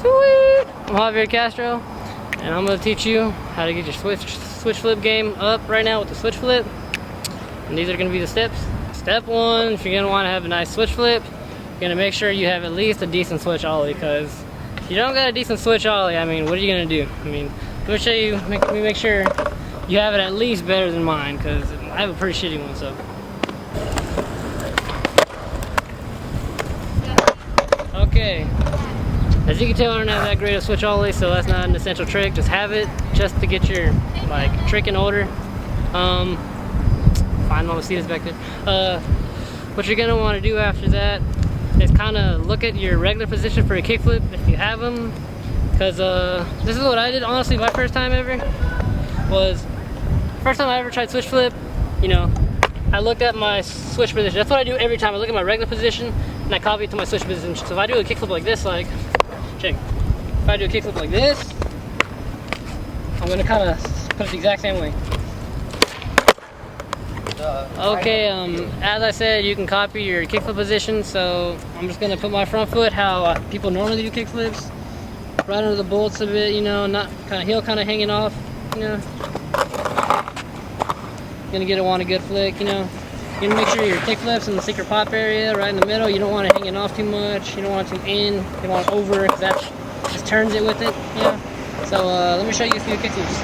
Sweet! I'm Javier Castro, and I'm going to teach you how to get your switch flip game up right now with the switch flip. And these are going to be the steps. Step one, if you're going to want to have a nice switch flip, you're going to make sure you have at least a decent switch ollie, because if you don't got a decent switch ollie, I mean, what are you going to do? I mean, let me show you, make sure you have it at least better than mine, because I have a pretty shitty one, so. Okay. As you can tell, I don't have that great a switch ollie, so that's not an essential trick. Just have it just to get your trick in order. Find all the seats back there. What you're gonna want to do after that is kind of look at your regular position for a kickflip if you have them, because this is what I did. Honestly, my first time ever was first time I ever tried switch flip. You know, I looked at my switch position. That's what I do every time. I look at my regular position and I copy it to my switch position. So if I do a kickflip like this, like. Check. If I do a kickflip like this, I'm gonna kind of put it the exact same way. Okay, as I said, you can copy your kickflip position, so I'm just gonna put my front foot how people normally do kickflips, right under the bolts a bit, you know, not kind of heel kind of hanging off, you know. Gonna get it on a good flick, you know. You're gonna make sure your kickflips in the secret pop area, right in the middle. You don't want it hanging off too much. You don't want it to in. You don't want it over, because that just turns it with it. You know. So let me show you a few kickflips.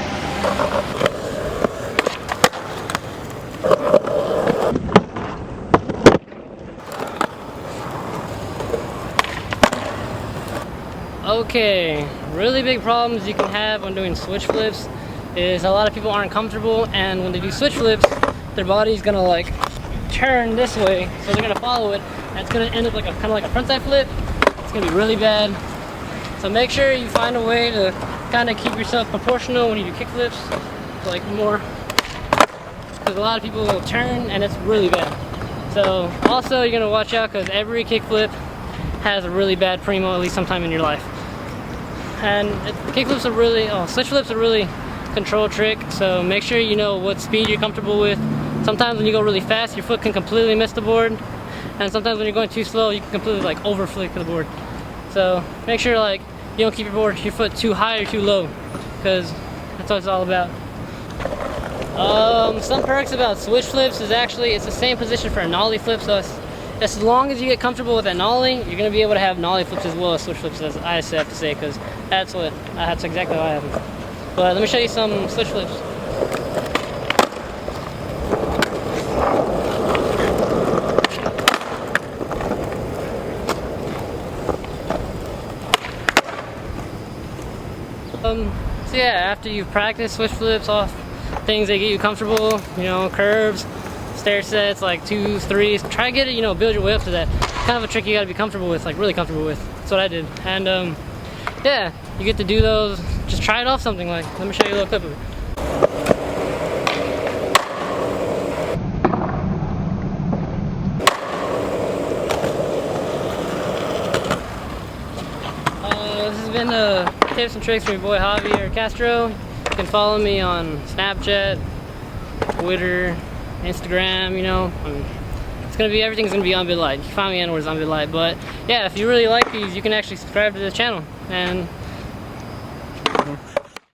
Okay, really big problems you can have when doing switch flips is a lot of people aren't comfortable, and when they do switch flips, their body's gonna like turn this way, so they're gonna follow it, and it's gonna end up like kind of like a frontside flip. It's gonna be really bad. So make sure you find a way to kind of keep yourself proportional when you do kickflips, like more, because a lot of people will turn and it's really bad. So also you're gonna watch out, because every kickflip has a really bad primo at least sometime in your life. And kickflips are really, switch flips are really control trick, so make sure you know what speed you're comfortable with. Sometimes when you go really fast, your foot can completely miss the board, and sometimes when you're going too slow, you can completely like over flick the board. So make sure like you don't keep your foot too high or too low, because that's what it's all about. Some perks about switch flips is actually it's the same position for a nollie flip, so as long as you get comfortable with that nollie, you're gonna be able to have nollie flips as well as switch flips, as I have to say, because that's exactly what I have. But let me show you some switch flips. So yeah, after you've practiced switch flips off things that get you comfortable, you know, curves, stair sets, like 2s, 3s, try to get it, you know, build your way up to that. Kind of a trick you gotta be comfortable with, like really comfortable with. That's what I did. And yeah, you get to do those, just try it off something. Like, let me show you a little clip of it. This has been tips and tricks from your boy Javier Castro. You can follow me on Snapchat, Twitter, Instagram, you know. Everything's gonna be on Bid Light. You can find me anywhere on Bid Light. But yeah, if you really like these, you can actually subscribe to the channel. And